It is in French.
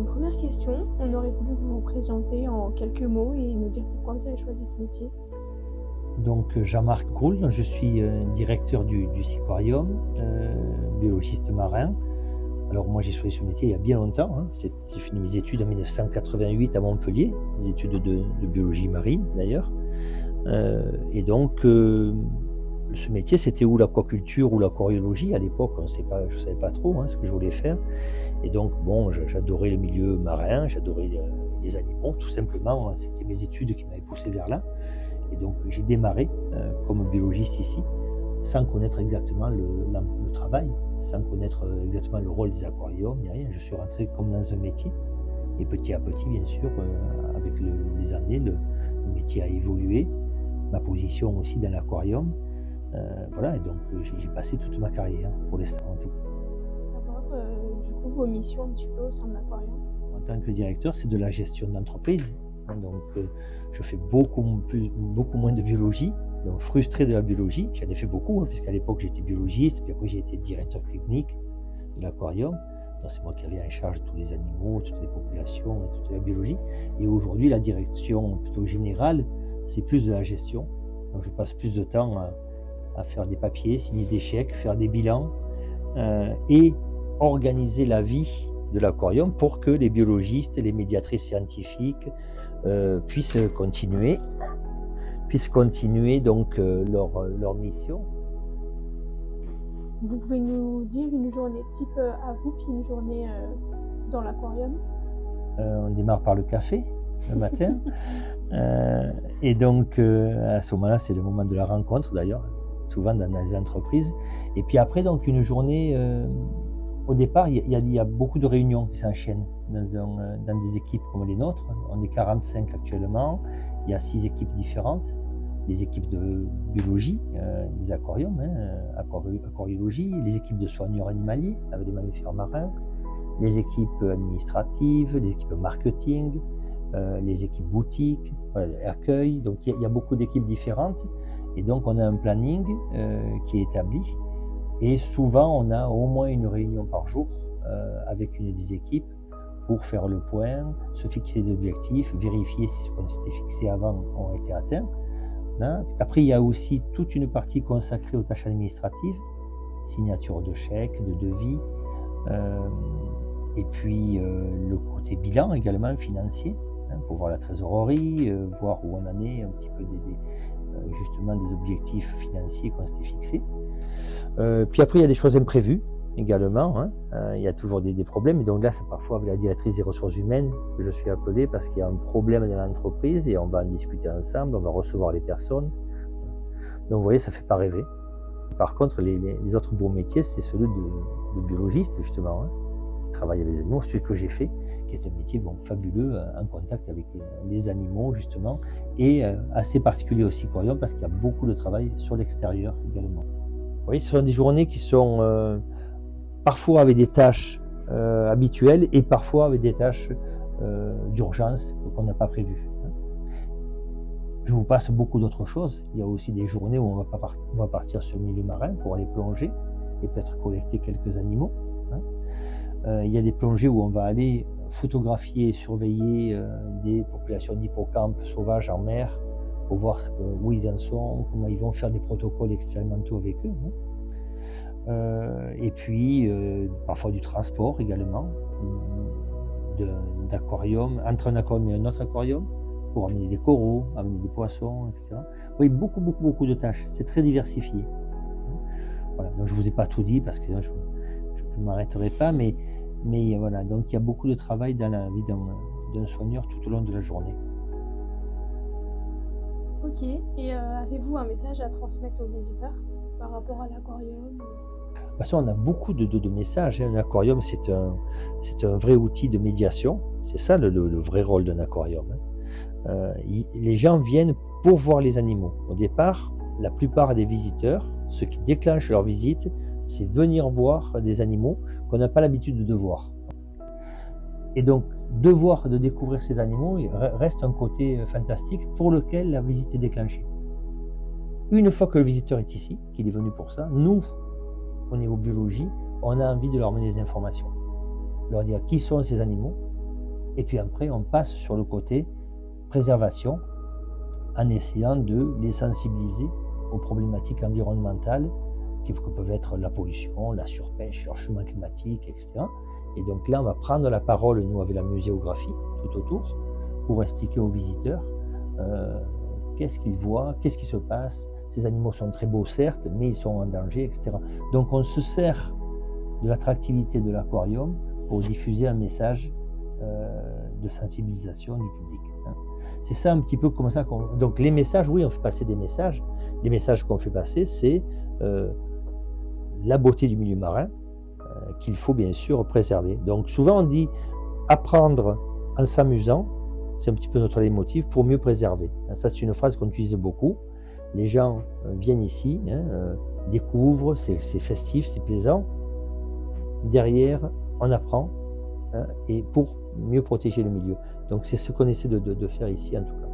première question, on aurait voulu que vous vous présenter en quelques mots et nous dire pourquoi vous avez choisi ce métier. Donc Jean-Marc Groul, je suis directeur du Siquarium, biologiste marin. Alors moi j'ai choisi ce métier il y a bien longtemps, hein. J'ai fini mes études en 1988 à Montpellier, des études de biologie marine d'ailleurs. Et donc ce métier c'était ou l'aquaculture ou l'aquariologie. À l'époque je ne savais pas trop ce que je voulais faire. Et donc bon, j'adorais le milieu marin, j'adorais les animaux, tout simplement. C'était mes études qui m'avaient poussé vers là. Et donc j'ai démarré comme biologiste ici, sans connaître exactement le travail, sans connaître exactement le rôle des aquariums, ni rien. Je suis rentré comme dans un métier. Et petit à petit, bien sûr, avec les années, le métier a évolué, ma position aussi dans l'aquarium. Voilà, et donc j'ai passé toute ma carrière, pour l'instant en tout. Savoir du coup vos missions un petit peu au sein de l'aquarium. En tant que directeur, c'est de la gestion d'entreprise. Donc je fais beaucoup moins de biologie, donc frustré de la biologie. J'en ai fait beaucoup, puisqu'à l'époque j'étais biologiste, puis après j'ai été directeur technique de l'aquarium. Donc c'est moi qui avais en charge tous les animaux, toutes les populations et toute la biologie. Et aujourd'hui, la direction plutôt générale, c'est plus de la gestion. Donc je passe plus de temps à faire des papiers, signer des chèques, faire des bilans et organiser la vie de l'aquarium pour que les biologistes, les médiatrices scientifiques puissent continuer donc leur mission. Vous pouvez nous dire une journée type à vous, puis une journée dans l'aquarium? On démarre par le café le matin. Et donc à ce moment-là, c'est le moment de la rencontre d'ailleurs, souvent dans les entreprises. Et puis après, donc une journée, au départ, il y a beaucoup de réunions qui s'enchaînent dans des équipes comme les nôtres. On est 45 actuellement, il y a 6 équipes différentes. Les équipes de biologie, des aquariums, aquariologie, les équipes de soigneurs animaliers avec les mammifères marins, les équipes administratives, les équipes marketing, les équipes boutiques, accueil. Donc il y a beaucoup d'équipes différentes et donc on a un planning qui est établi et souvent on a au moins une réunion par jour avec une des équipes pour faire le point, se fixer des objectifs, vérifier si ce qu'on s'était fixé avant ont été atteints. Après, il y a aussi toute une partie consacrée aux tâches administratives, signature de chèques, de devis, et puis le côté bilan également financier, pour voir la trésorerie, voir où on en est, un petit peu justement des objectifs financiers qu'on s'était fixés. Puis après, il y a des choses imprévues également, il y a toujours des problèmes, et donc là, c'est parfois avec la directrice des ressources humaines que je suis appelé parce qu'il y a un problème dans l'entreprise et on va en discuter ensemble, on va recevoir les personnes. Donc vous voyez, ça ne fait pas rêver. Par contre, les autres beaux métiers, c'est celui de biologiste justement, qui travaille avec les animaux, celui que j'ai fait, qui est un métier fabuleux, en contact avec les animaux justement, et assez particulier aussi aquarium parce qu'il y a beaucoup de travail sur l'extérieur également. Vous voyez, ce sont des journées qui sont parfois avec des tâches habituelles et parfois avec des tâches d'urgence qu'on n'a pas prévues. Je vous passe beaucoup d'autres choses. Il y a aussi des journées où on va partir sur le milieu marin pour aller plonger et peut-être collecter quelques animaux. Il y a des plongées où on va aller photographier et surveiller des populations d'hippocampes sauvages en mer pour voir où ils en sont, comment ils vont faire des protocoles expérimentaux avec eux. Et puis parfois du transport également, d'aquarium, entre un aquarium et un autre aquarium, pour amener des coraux, amener des poissons, etc. Oui, beaucoup de tâches, c'est très diversifié. Voilà, donc je ne vous ai pas tout dit parce que je ne m'arrêterai pas, mais voilà, donc il y a beaucoup de travail dans la vie d'un soigneur tout au long de la journée. Ok, et avez-vous un message à transmettre aux visiteurs par rapport à l'aquarium? De toute façon, on a beaucoup de messages. Un aquarium, c'est un vrai outil de médiation. C'est ça le vrai rôle d'un aquarium. Les gens viennent pour voir les animaux. Au départ, la plupart des visiteurs, ce qui déclenche leur visite, c'est venir voir des animaux qu'on n'a pas l'habitude de voir. Et donc, de découvrir ces animaux, il reste un côté fantastique pour lequel la visite est déclenchée. Une fois que le visiteur est ici, qu'il est venu pour ça, nous, au niveau biologie, on a envie de leur donner des informations. Leur dire qui sont ces animaux, Et puis après, on passe sur le côté préservation en essayant de les sensibiliser aux problématiques environnementales qui peuvent être la pollution, la surpêche, le réchauffement climatique, etc. Et donc là, on va prendre la parole, nous, avec la muséographie tout autour, pour expliquer aux visiteurs qu'est-ce qu'ils voient, qu'est-ce qui se passe. Ces animaux sont très beaux, certes, mais ils sont en danger, etc. Donc on se sert de l'attractivité de l'aquarium pour diffuser un message de sensibilisation du public. C'est ça un petit peu comme ça qu'on... Donc les messages, oui, on fait passer des messages. Les messages qu'on fait passer, c'est la beauté du milieu marin qu'il faut bien sûr préserver. Donc souvent on dit apprendre en s'amusant, c'est un petit peu notre leitmotiv pour mieux préserver. Ça c'est une phrase qu'on utilise beaucoup. Les gens viennent ici, découvrent, c'est festif, c'est plaisant. Derrière, on apprend et pour mieux protéger le milieu. Donc c'est ce qu'on essaie de faire ici en tout cas.